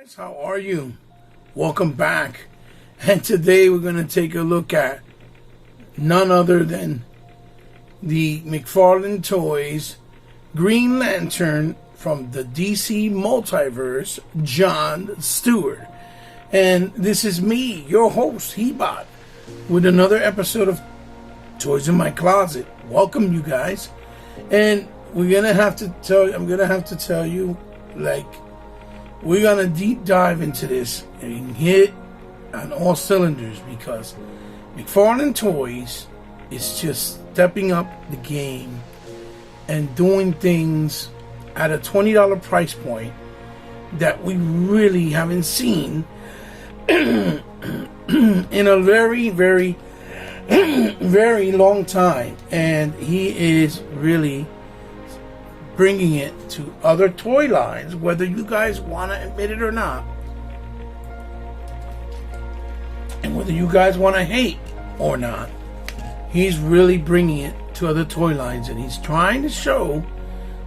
Guys, how are you? Welcome back. And today we're going to take a look at none other than the Mcfarlane Toys Green Lantern from the DC Multiverse, John Stewart. And this is me, your host, Hebot, with another episode of Toys in My Closet. Welcome, you guys. And I'm gonna have to tell you, like, we're gonna deep dive into this and hit on all cylinders because Mcfarlane Toys is just stepping up the game and doing things at a $20 price point that we really haven't seen in a very, very, very long time. And he is really bringing it to other toy lines, whether you guys want to admit it or not, and whether you guys want to hate or not. He's really bringing it to other toy lines, and he's trying to show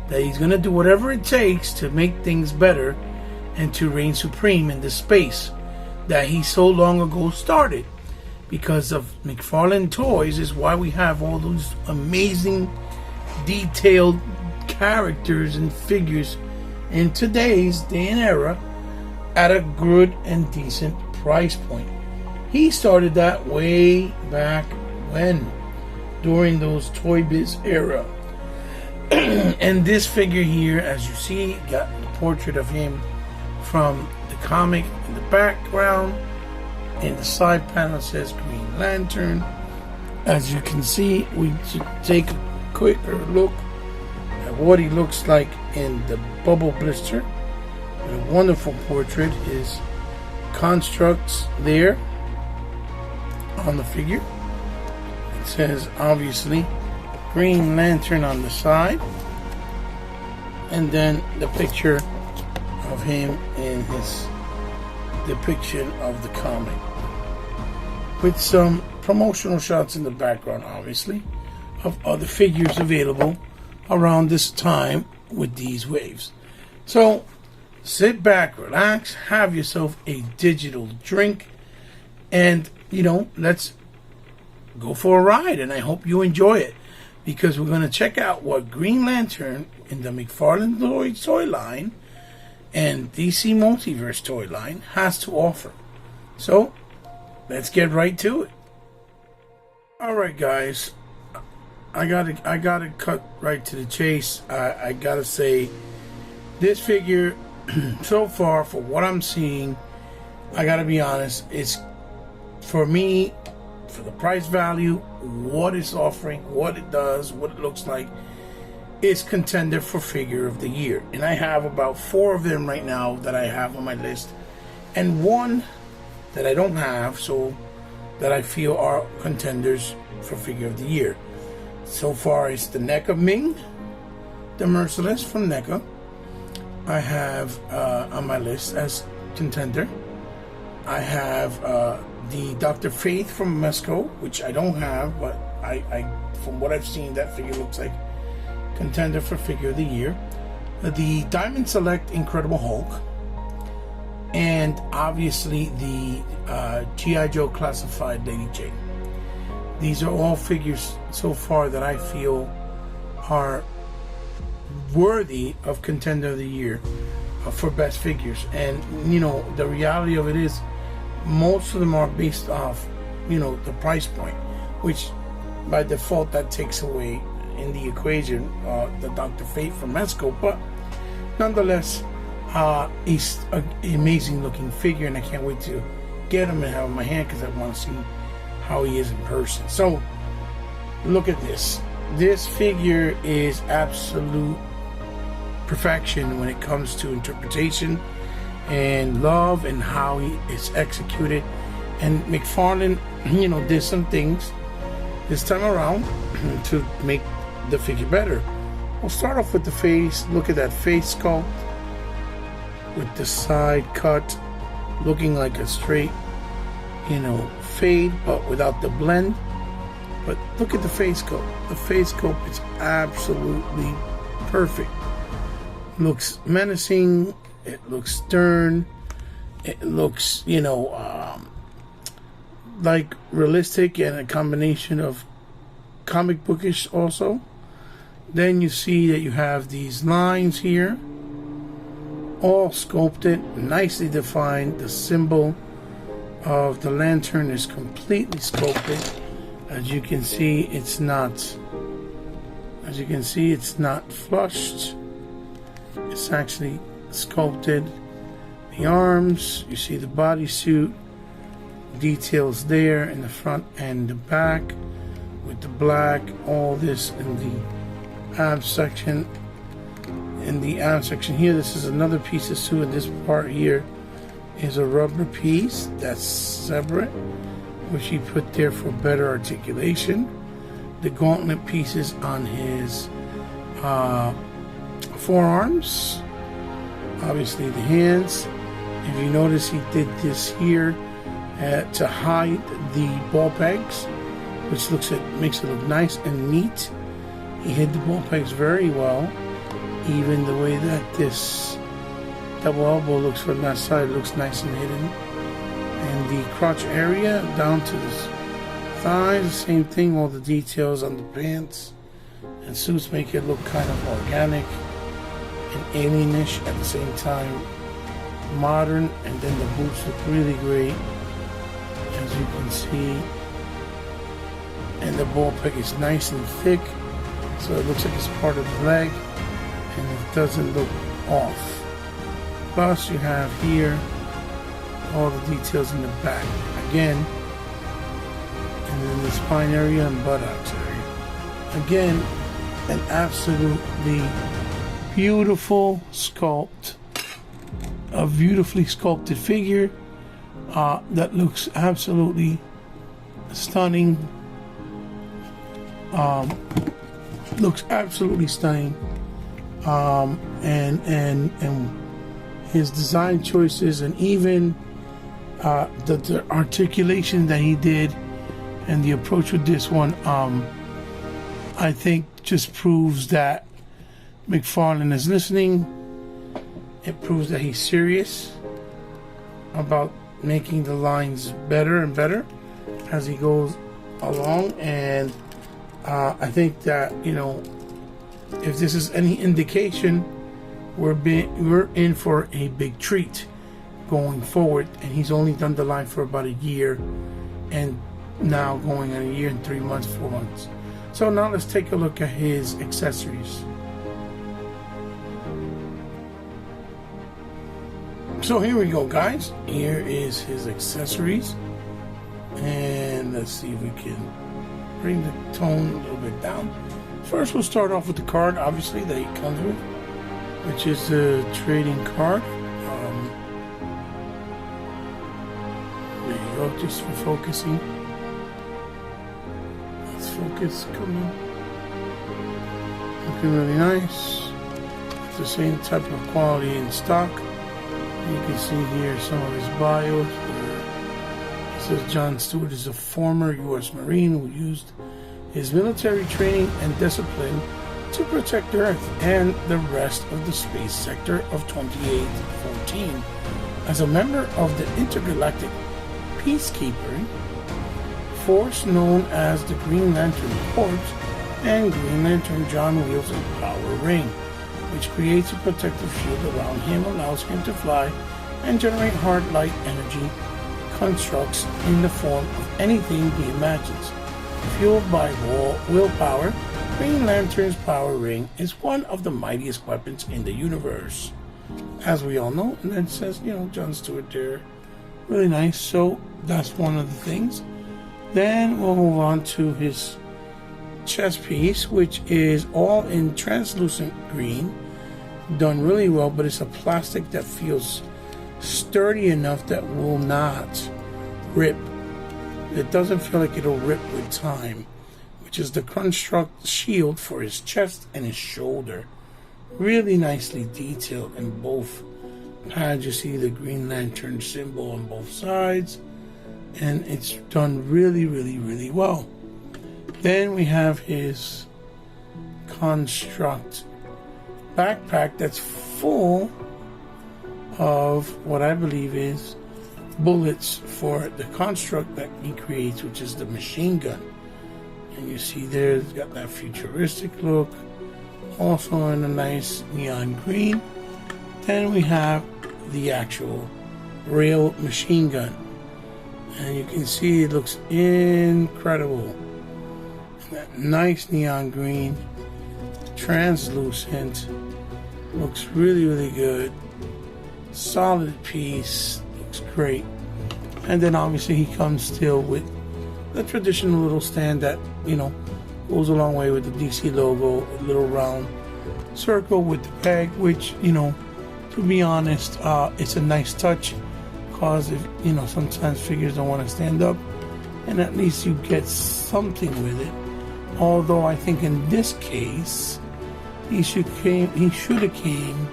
that he's going to do whatever it takes to make things better and to reign supreme in this space that he so long ago started. Because of Mcfarlane Toys is why we have all those amazing detailed characters and figures in today's day and era at a good and decent price point. He started that way back when, during those Toy Biz era. And this figure here, as you see, got the portrait of him from the comic in the background. In the side panel says Green Lantern. As you can see, we should take a quicker look at what he looks like in the bubble blister. A wonderful portrait. His constructs there on the figure. It says obviously Green Lantern on the side, and then the picture of him in his depiction of the comic, with some promotional shots in the background, obviously, of other figures available around this time with these waves. So sit back, relax, have yourself a digital drink, and let's go for a ride. And I hope you enjoy it, because we're going to check out what Green Lantern in the Mcfarlane Toys toy line and DC Multiverse toy line has to offer. So let's get right to it. Alright guys, I gotta cut right to the chase. I gotta say, this figure so far, for what I'm seeing, I gotta be honest, it's, for me, for the price value, what it's offering, what it does, what it looks like, is contender for figure of the year. And I have about 4 of them right now that I have on my list, and one that I don't have, so that I feel are contenders for figure of the year. So far, it's the NECA Ming, the Merciless from NECA. I have on my list as contender. I have the Dr. Faith from Mezco, which I don't have, but I from what I've seen, that figure looks like contender for figure of the year. The Diamond Select Incredible Hulk, and obviously the G.I. Joe Classified Lady Jane. These are all figures so far that I feel are worthy of contender of the year for best figures. And the reality of it is, most of them are based off the price point, which by default that takes away in the equation the Dr. Fate from Mezco. But nonetheless, he's an amazing looking figure, and I can't wait to get him and have him in my hand, because I want to see how he is in person. So look at this. This figure is absolute perfection when it comes to interpretation and love and how he is executed. And Mcfarlane, did some things this time around to make the figure better. We'll start off with the face. Look at that face sculpt with the side cut, looking like a straight, fade, but without the blend. But look at the face sculpt. The face sculpt is absolutely perfect. Looks menacing. It looks stern. it looks, like realistic and a combination of comic bookish also. Then you see that you have these lines here, all sculpted, nicely defined. The symbol of the lantern is completely sculpted. As you can see, it's not flushed. It's actually sculpted. The arms, you see the bodysuit details there in the front and the back with the black, all this in the ab section. In the ab section here, this is another piece of suit, and this part here is a rubber piece that's separate, which he put there for better articulation. The gauntlet pieces on his forearms, obviously the hands. If you notice, he did this here to hide the ball pegs, which makes it look nice and neat. He hid the ball pegs very well. Even the way that this double elbow looks from that side looks nice and hidden. And the crotch area down to the thighs, same thing. All the details on the pants and suits make it look kind of organic and alienish at the same time, modern. And then the boots look really great, as you can see. And the ball peg is nice and thick, so it looks like it's part of the leg, and it doesn't look off. Plus you have here all the details in the back again, and then the spine area and buttocks area. Again, an absolutely beautiful sculpt, a beautifully sculpted figure that looks absolutely stunning. Looks absolutely stunning. And his design choices, and even the articulation that he did, and the approach with this one, I think just proves that Mcfarlane is listening. It proves that he's serious about making the lines better and better as he goes along. And I think that, if this is any indication, we're in for a big treat going forward. And he's only done the line for about a year, and now going on a year and 3 months, 4 months. So now let's take a look at his accessories. So here we go, guys. Here is his accessories, and let's see if we can bring the tone a little bit down. First, we'll start off with the card, obviously, that he comes with, which is the trading card. There you go, just for focusing. Let's focus, come on. Looking really nice. It's the same type of quality in stock. You can see here some of his bios. It says John Stewart is a former U.S. Marine who used his military training and discipline to protect Earth and the rest of the space sector of 2814. As a member of the intergalactic peacekeeping force known as the Green Lantern Corps, and Green Lantern John wields a power ring, which creates a protective shield around him, allows him to fly and generate hard light energy constructs in the form of anything he imagines. Fueled by willpower, Green Lantern's power ring is one of the mightiest weapons in the universe, as we all know. And then it says, John Stewart there. Really nice. So that's one of the things. Then we'll move on to his chest piece, which is all in translucent green, done really well, but it's a plastic that feels sturdy enough that will not rip. It doesn't feel like it'll rip with time, which is the construct shield for his chest and his shoulder. Really nicely detailed in both pads. You see the Green Lantern symbol on both sides, and it's done really, really, really well. Then we have his construct backpack that's full of what I believe is bullets for the construct that he creates, which is the machine gun. And you see there, it's got that futuristic look, also in a nice neon green. Then we have the actual real machine gun, and you can see it looks incredible. That nice neon green, translucent, looks really good. Solid piece, looks great. And then obviously he comes still with the traditional little stand that, you know, goes a long way with the DC logo, a little round circle with the peg, which, you know, to be honest, it's a nice touch, because if, you know, sometimes figures don't want to stand up, and at least you get something with it. Although I think in this case he should have came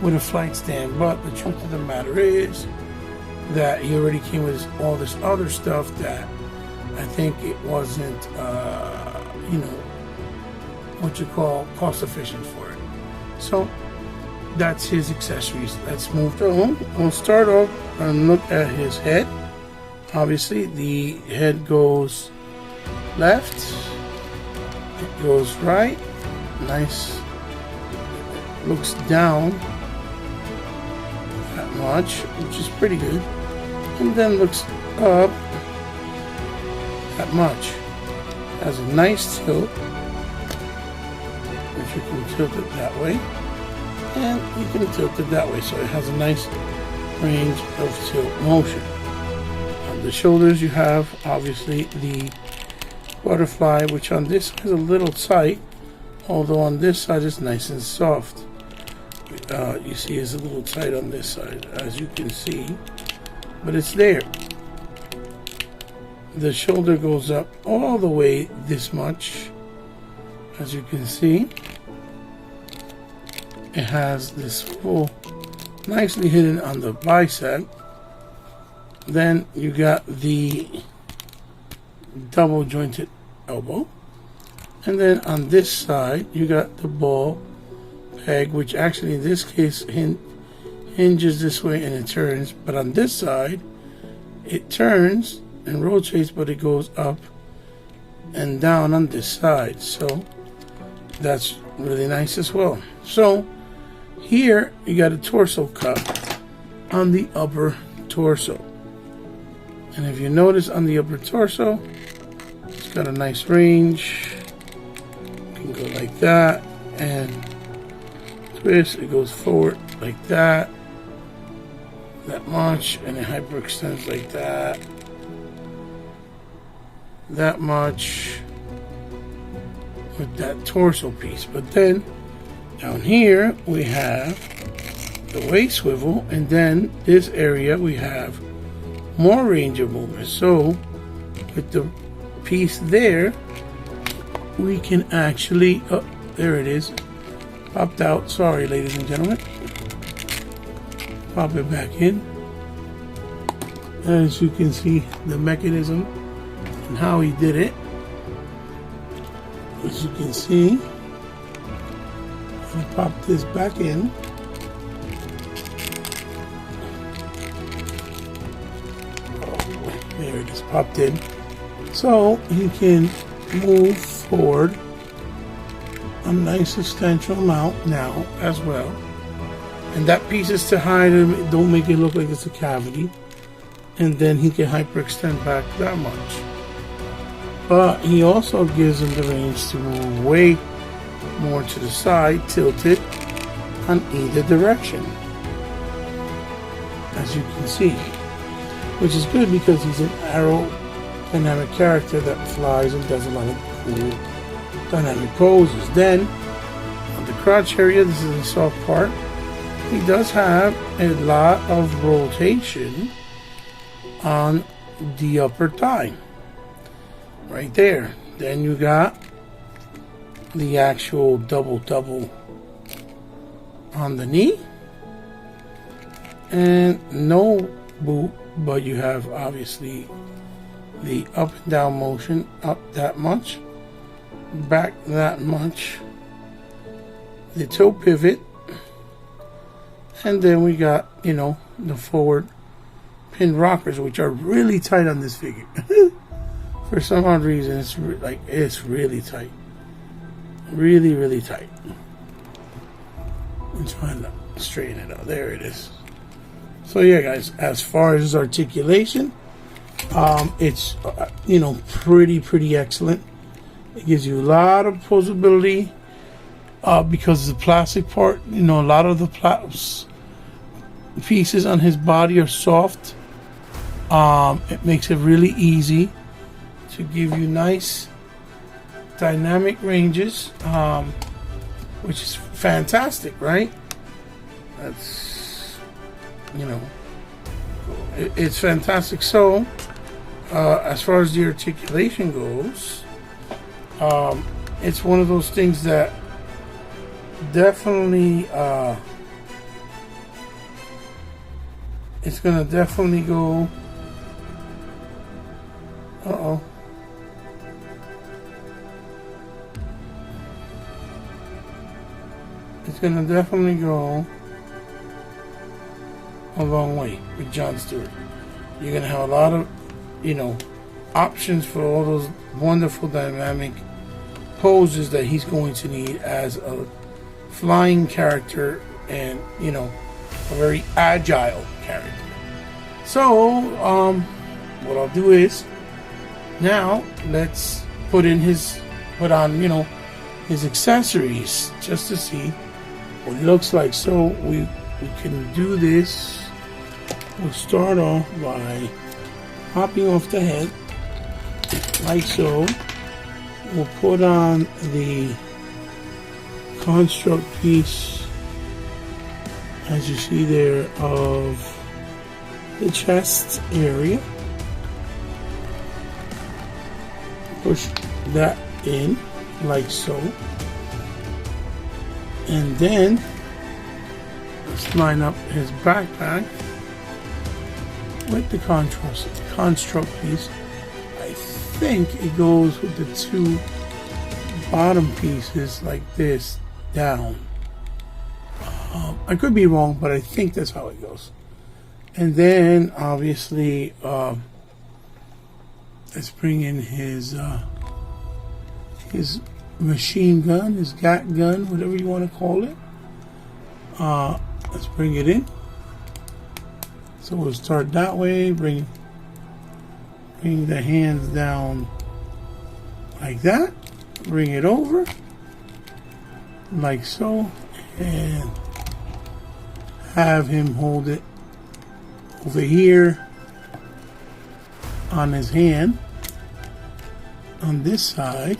with a flight stand, but the truth of the matter is that he already came with all this other stuff that I think it wasn't, you know, what you call cost efficient for it. So that's his accessories. Let's move on. We'll start off and look at his head. Obviously, the head goes left, it goes right, nice, looks down that much, which is pretty good, and then looks up that much. Has a nice tilt, which you can tilt it that way, and you can tilt it that way, so it has a nice range of tilt motion. On the shoulders you have obviously the butterfly, which on this is a little tight, although on this side it's nice and soft. You see it's a little tight on this side, as you can see, but it's there. The shoulder goes up all the way this much, as you can see. It has this full, nicely hidden on the bicep. Then you got the double jointed elbow, and then on this side you got the ball peg, which actually in this case hinges this way and it turns, but on this side it turns and rotates, but it goes up and down on this side, so that's really nice as well. So here you got a torso cup on the upper torso, and if you notice on the upper torso, it's got a nice range. You can go like that and twist, it goes forward like that much, and it hyperextends like that much with that torso piece. But then down here we have the waist swivel, and then this area we have more range of movement. So with the piece there, we can actually, oh, there it is, popped out, sorry ladies and gentlemen, pop it back in. As you can see, the mechanism and how he did it, as you can see, I pop this back in. There it is, popped in. So he can move forward a nice substantial amount now as well. And that piece is to hide him, don't make it look like it's a cavity. And then he can hyperextend back that much. But he also gives him the range to move way more to the side, tilted on either direction, as you can see, which is good because he's an aerodynamic character that flies and does a lot of cool dynamic poses. Then on the crotch area, this is the soft part, he does have a lot of rotation on the upper thigh right there. Then you got the actual double on the knee, and no boot, but you have obviously the up and down motion, up that much, back that much, the toe pivot, And then we got, you know, the forward pin rockers, which are really tight on this figure. For some odd reason, it's really tight. Really, really tight. I'm trying to straighten it out. There it is. So yeah, guys, as far as articulation, it's you know, pretty excellent. It gives you a lot of posability because the plastic part, you know, a lot of the pieces on his body are soft. It makes it really easy to give you nice dynamic ranges, which is fantastic, right? That's, you know, it's fantastic. So as far as the articulation goes, it's one of those things that definitely it's gonna definitely go. It's gonna definitely go a long way with Jon Stewart. You're gonna have a lot of, you know, options for all those wonderful dynamic poses that he's going to need as a flying character, and, you know, a very agile character. So what I'll do is now let's put on, you know, his accessories just to see what it looks like. So we can do this. We'll start off by popping off the head like so. We'll put on the construct piece, as you see there, of the chest area. Push that in like so, and then let's line up his backpack with the construct piece. I think it goes with the two bottom pieces like this down. I could be wrong, but I think that's how it goes. And then obviously let's bring in his machine gun, his gat gun, whatever you want to call it. Let's bring it in. So we'll start that way. Bring the hands down like that. Bring it over like so, and have him hold it over here on his hand on this side.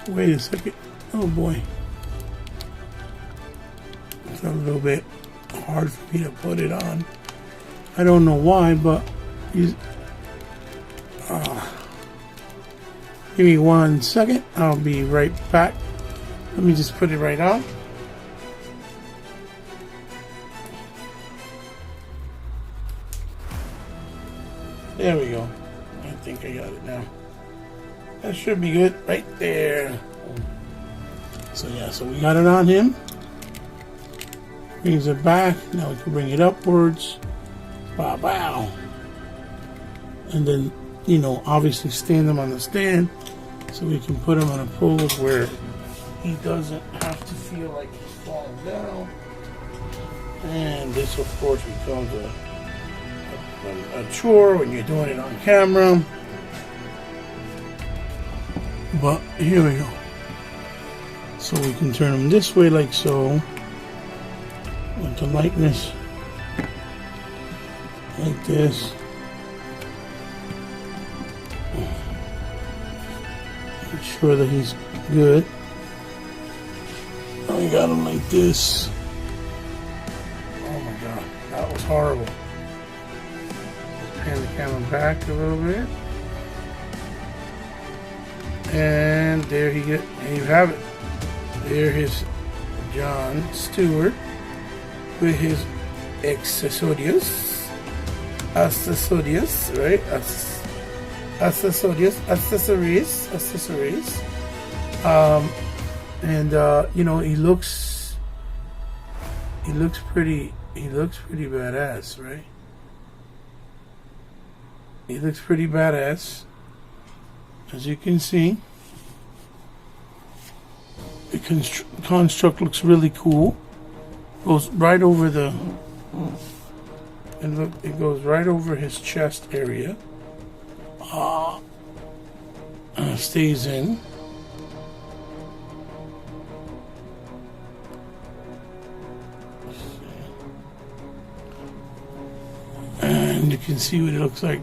Wait a second. Oh boy. It's a little bit hard for me to put it on. I don't know why, but give me 1 second. I'll be right back. Let me just put it right on. There we go. I think I got it now. That should be good right there. So yeah, so we got it on him. Brings it back. Now we can bring it upwards. Bow, bow. And then, you know, obviously stand him on the stand so we can put him on a pose where he doesn't have to feel like he's falling down. And this, of course, becomes a chore when you're doing it on camera. But here we go. So we can turn them this way like so, with the likeness like this. Make sure that he's good. I got him like this. Oh my god, that was horrible. Pan the camera back a little bit. And there you have it. There is Jon Stewart with his accessories, right? Accessories. And you know, he looks he looks pretty badass, right? He looks pretty badass. As you can see, the construct looks really cool. Goes right over the, and look, it goes right over his chest area. Stays in. And you can see what it looks like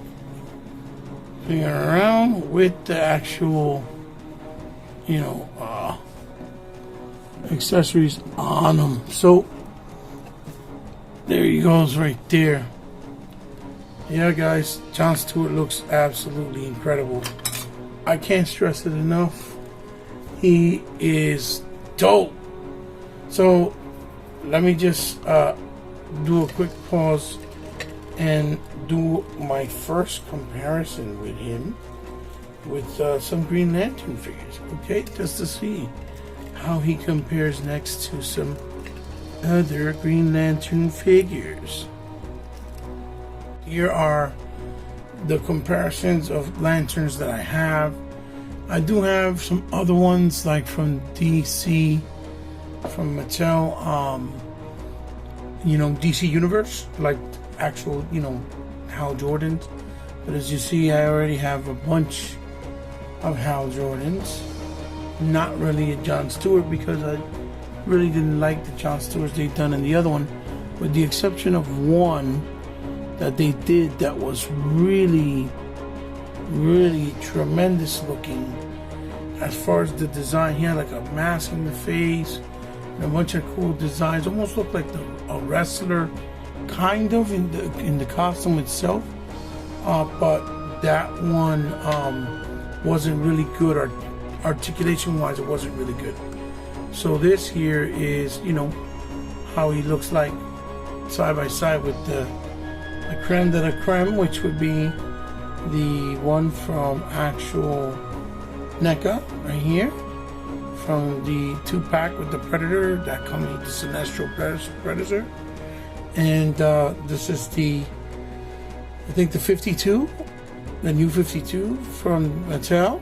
swinging around with the actual, accessories on them. So there he goes right there. Yeah, guys, Jon Stewart looks absolutely incredible. I can't stress it enough. He is dope. So let me just do a quick pause and do my first comparison with him with some Green Lantern figures, okay? Just to see how he compares next to some other Green Lantern figures. Here are the comparisons of lanterns that I have. I do have some other ones like from DC, from Mattel, DC Universe, like actual, Hal Jordans. But as you see, I already have a bunch of Hal Jordans. Not really a Jon Stewart, because I really didn't like the Jon Stewarts they've done in the other one, with the exception of one that they did that was really, really tremendous looking. As far as the design, he had like a mask in the face and a bunch of cool designs. Almost looked like a wrestler, kind of in the costume itself. But that one wasn't really good. Articulation-wise, it wasn't really good. So this here is, how he looks like side by side with the creme de la creme, which would be the one from actual NECA right here, from the 2-pack with the Predator that comes with the Sinestro Predator. And this is I think the 52, the new 52 from Mattel,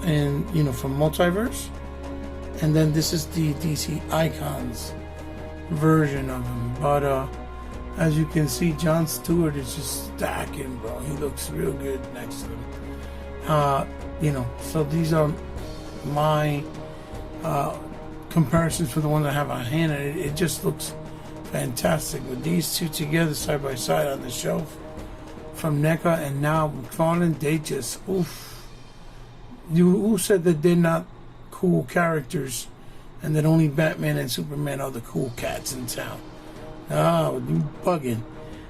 and from Multiverse. And then this is the DC Icons version of him. But as you can see, Jon Stewart is just stacking, bro. He looks real good next to him. So these are my comparisons for the one I have on hand, and it just looks fantastic with these two together side by side on the shelf from NECA and now Mcfarlane. They just who said that they're not cool characters and that only Batman and Superman are the cool cats in town? You bugging.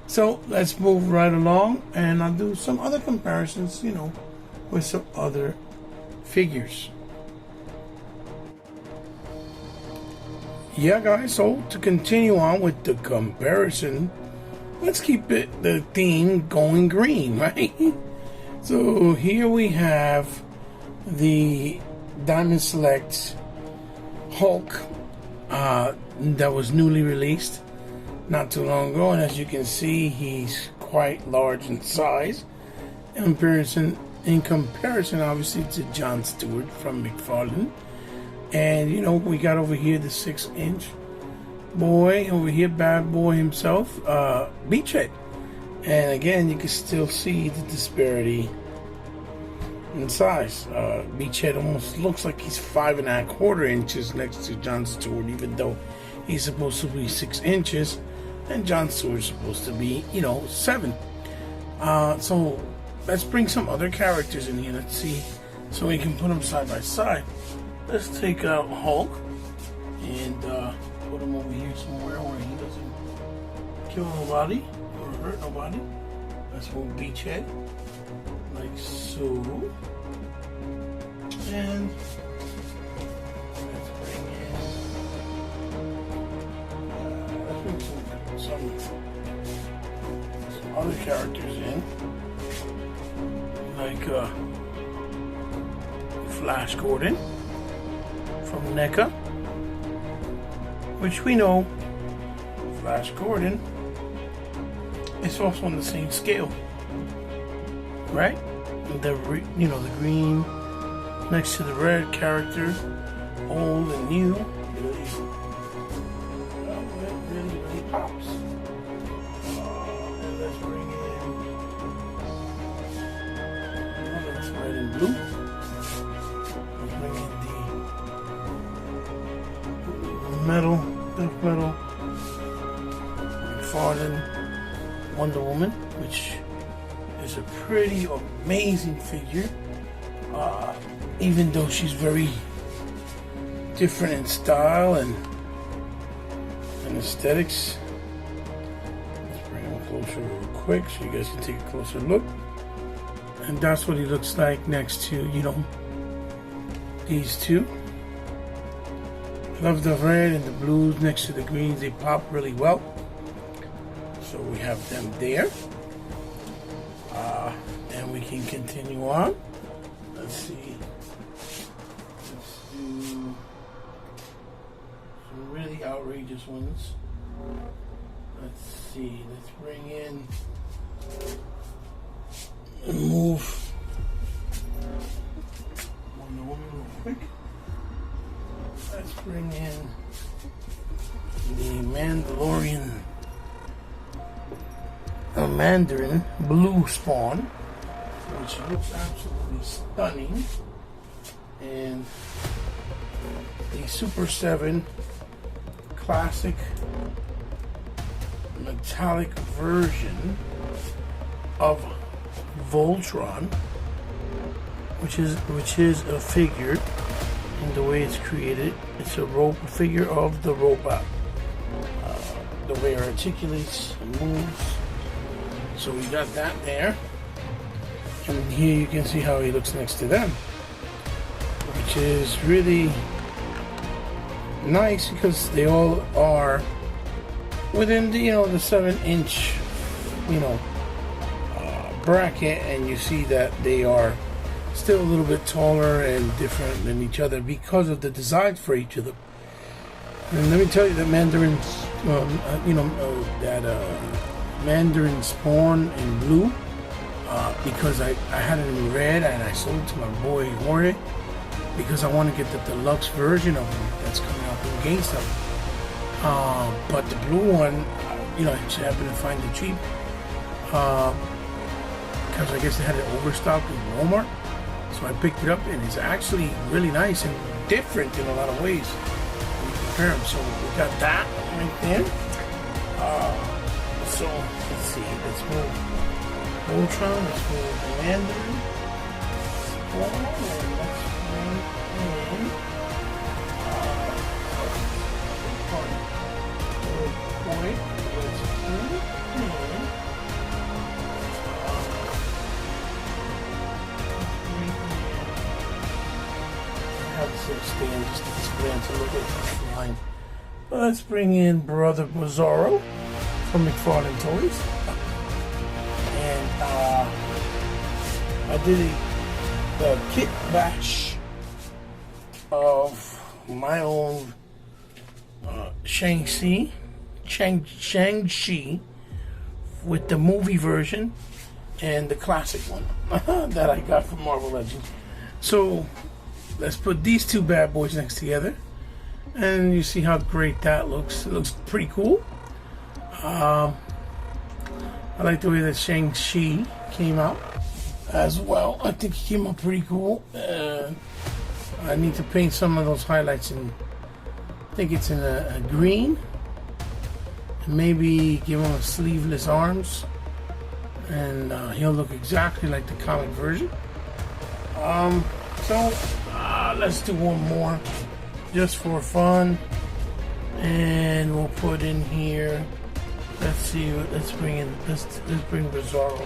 So let's move right along, and I'll do some other comparisons, with some other figures. Yeah, guys, so to continue on with the comparison, let's keep the theme going green, right? So here we have the Diamond Select Hulk that was newly released not too long ago, and as you can see, he's quite large in size in comparison obviously to Jon Stewart from Mcfarlane. And we got over here the 6-inch boy over here, bad boy himself, Beachhead. And again, you can still see the disparity in size. Beachhead almost looks like he's 5.25 inches next to Jon Stewart, even though he's supposed to be 6 inches, and Jon Stewart's supposed to be, 7. So let's bring some other characters in here. Let's see, so we can put them side by side. Let's take out Hulk and put him over here somewhere where he doesn't kill nobody or hurt nobody. Let's move Beachhead like so. And let's bring some other characters in, like Flash Gordon from NECA, which we know Flash Gordon is also on the same scale, right? The green next to the red character, old and new, really pops. And let's bring in that's red and blue. Let's bring in the metal, death metal, Mcfarlane Wonder Woman, which is a pretty amazing figure. Even though she's very different in style and aesthetics. Let's bring him closer real quick so you guys can take a closer look. And that's what he looks like next to, these two. I love the red and the blues next to the greens. They pop really well. So we have them there. And we can continue on. Let's see. Let's do some really outrageous ones. Let's see. Let's bring in and move Wonder Woman real quick. Let's bring in the Mandalorian, a Mandarin blue spawn, which looks absolutely stunning, and the Super 7 classic metallic version of Voltron, which is a figure in the way it's created. It's a figure of the robot, the way it articulates and moves. So we got that there. And here you can see how he looks next to them, which is really nice because they all are within the the 7-inch bracket, and you see that they are still a little bit taller and different than each other because of the designs for each of them. And let me tell you that Mandarin spawn in blue. Because I had it in red and I sold it to my boy Jorge because I want to get the deluxe version of him that's coming out from GameStop. But the blue one, I just happened to find it cheap because I guess they had it overstocked in Walmart. So I picked it up, and it's actually really nice and different in a lot of ways when you compare them. So we got that right there. So let's see, let's move Voltron, let's move the Mandarin spawn, and let's bring in stand just to display to look at this line. Let's bring in Brother Bizarro from Mcfarlane Toys. And I did the kit bash of my own Shang-Chi with the movie version and the classic one that I got from Marvel Legends. So let's put these two bad boys next together, and you see how great that looks. It looks pretty cool. I like the way that Shang-Chi came out as well. I think he came out pretty cool. I need to paint some of those highlights in, I think it's in a green. And maybe give him a sleeveless arms, and he'll look exactly like the comic version. So let's do one more just for fun, and we'll put in here, let's see, let's bring Bizarro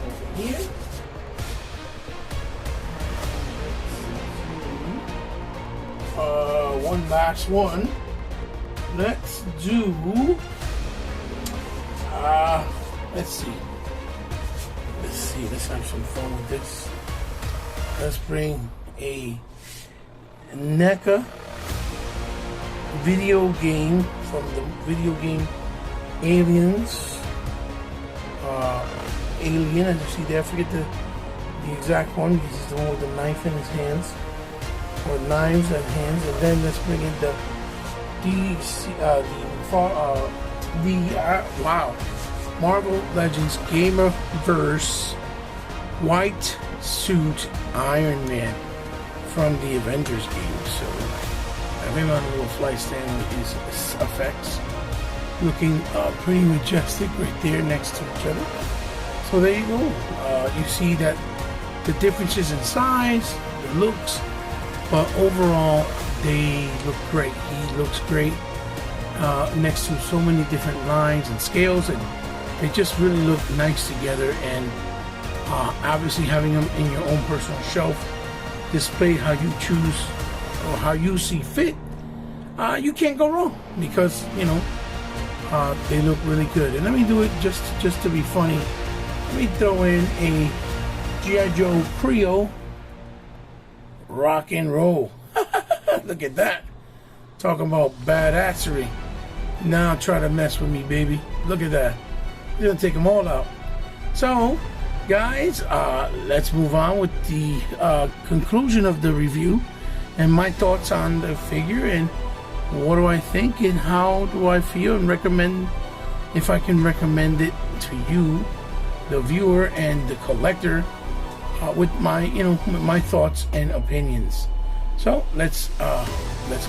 over here. One last one. Let's do let's have some fun with this. Let's bring a NECA video game from the video game Aliens. Alien, as you see there, I forget the exact one because he's the one with the knife in his hands, or knives and hands. And then let's bring in the Marvel Legends Gamerverse white suit Iron Man from the Avengers game. So I have him on a little fly stand with his effects, looking pretty majestic right there next to each other. So there you go. You see that the differences in size, the looks, but overall they look great. He looks great next to so many different lines and scales, and they just really look nice together. And obviously having them in your own personal shelf, displayed how you choose or how you see fit, you can't go wrong, because you know they look really good. And let me do it just to be funny. Let me throw in a G.I. Joe Creo rock and roll. Look at that. Talking about badassery. Now try to mess with me, baby. Look at that. You're gonna take them all out. So, guys, let's move on with the conclusion of the review and my thoughts on the figure and what do I think and how do I feel, and recommend, if I can recommend it to you, the viewer and the collector, with my with my thoughts and opinions. So let's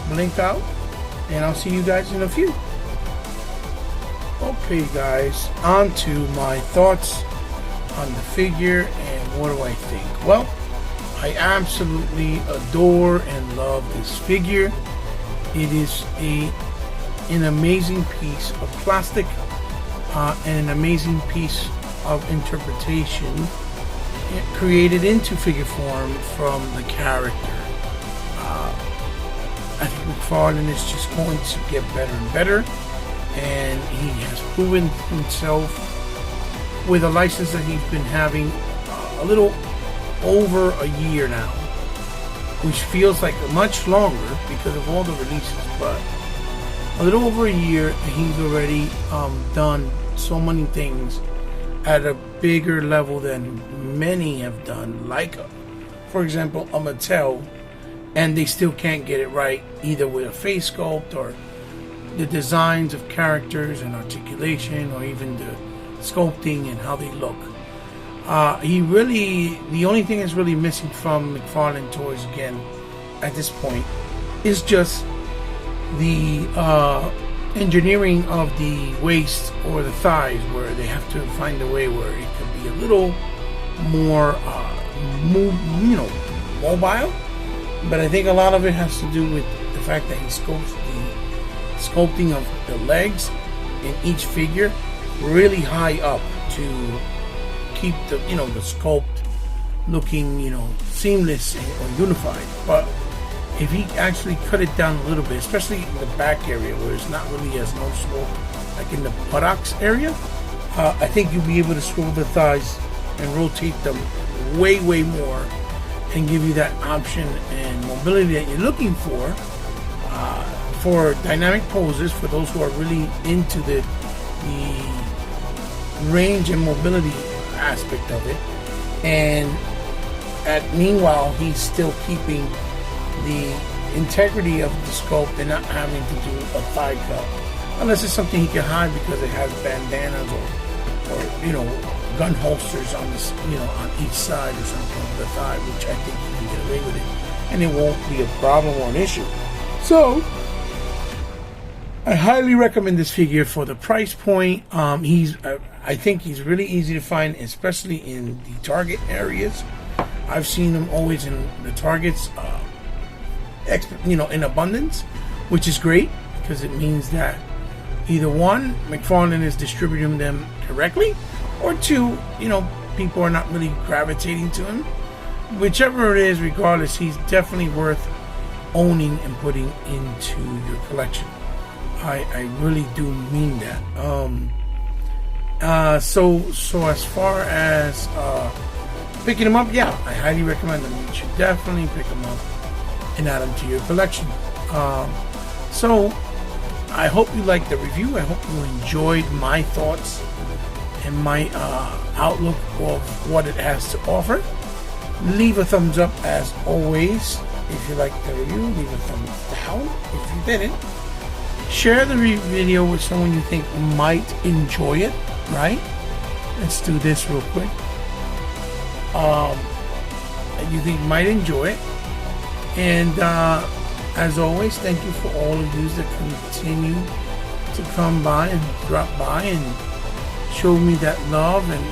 blink out, and I'll see you guys in a few. Okay, guys, on to my thoughts on the figure and what do I think. Well, I absolutely adore and love this figure. It is an amazing piece of plastic and an amazing piece of interpretation created into figure form from the character. I think Mcfarlane is just going to get better and better, and he has proven himself with a license that he's been having a little over a year now, which feels like much longer because of all the releases, but a little over a year, he's already done so many things at a bigger level than many have done, like for example a Mattel, and they still can't get it right, either with a face sculpt or the designs of characters and articulation, or even the sculpting and how they look. The only thing that's really missing from Mcfarlane toys again at this point is just the engineering of the waist or the thighs, where they have to find a way where it could be a little more mobile. But I think a lot of it has to do with the fact that he sculpts the sculpting of the legs in each figure really high up to keep the the sculpt looking seamless or unified. But if he actually cut it down a little bit, especially in the back area where it's not really as noticeable, like in the buttocks area, I think you'll be able to swivel the thighs and rotate them way more, and give you that option and mobility that you're looking for dynamic poses, for those who are really into the range and mobility aspect of it. And meanwhile, he's still keeping the integrity of the sculpt and not having to do a thigh cut, unless it's something he can hide because it has bandanas or gun holsters on this on each side or something of the thigh, which I think you can get away with it and it won't be a problem or an issue. So I highly recommend this figure for the price point. I think he's really easy to find, especially in the Target areas. I've seen him always in the Targets in abundance, which is great, because it means that either one, Mcfarlane is distributing them correctly, or two, people are not really gravitating to him. Whichever it is, regardless, he's definitely worth owning and putting into your collection. I really do mean that. So as far as picking them up, yeah, I highly recommend them. You should definitely pick them up and add them to your collection. So So I hope you liked the review. I hope you enjoyed my thoughts and my outlook of what it has to offer. Leave a thumbs up as always if you liked the review. Leave a thumbs down if you didn't. Share the video with someone you think might enjoy it, right? Let's do this real quick. That you think might enjoy it. And as always, thank you for all of you that continue to come by and drop by and show me that love and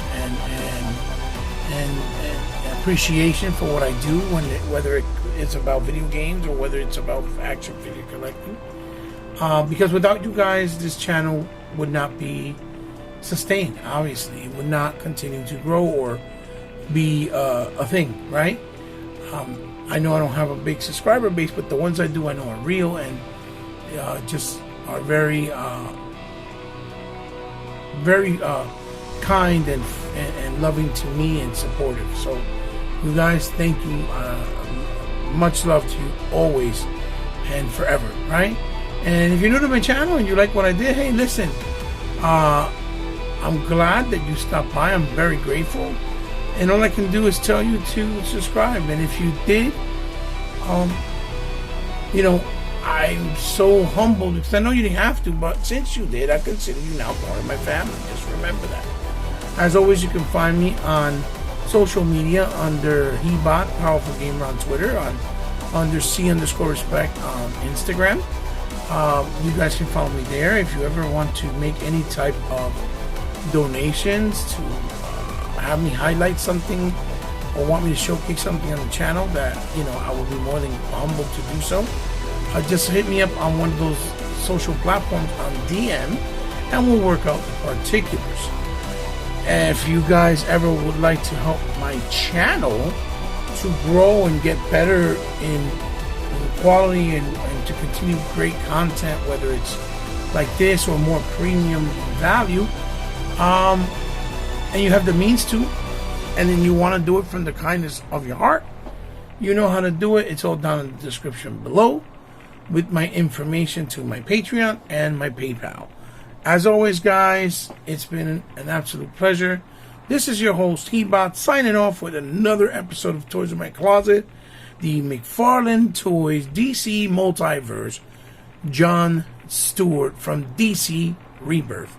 appreciation for what I do, whether it's about video games or whether it's about action figure collecting. Because without you guys, this channel would not be sustained. Obviously, it would not continue to grow or be a thing, right? I know I don't have a big subscriber base, but the ones I do, I know are real and just are very kind and loving to me and supportive. So, you guys, thank you. Much love to you always and forever, right? And if you're new to my channel and you like what I did, hey, listen, I'm glad that you stopped by. I'm very grateful. And all I can do is tell you to subscribe. And if you did, you know, I'm so humbled because I know you didn't have to, but since you did, I consider you now part of my family. Just remember that. As always, you can find me on social media under Hebot, Powerful Gamer on Twitter, under C_respect on Instagram. You guys can follow me there. If you ever want to make any type of donations to have me highlight something or want me to showcase something on the channel, that, you know, I will be more than humbled to do so. Just hit me up on one of those social platforms on DM and we'll work out the particulars. If you guys ever would like to help my channel to grow and get better in quality and to continue great content, whether it's like this or more premium value, and you have the means to, and then you want to do it from the kindness of your heart, you know how to do it. It's all down in the description below with my information to my Patreon and my PayPal. As always, guys, it's been an absolute pleasure. This is your host, Hebot, signing off with another episode of Toys in My Closet, the Mcfarlane Toys DC Multiverse, John Stewart from DC Rebirth.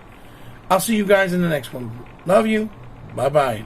I'll see you guys in the next one. Love you. Bye-bye.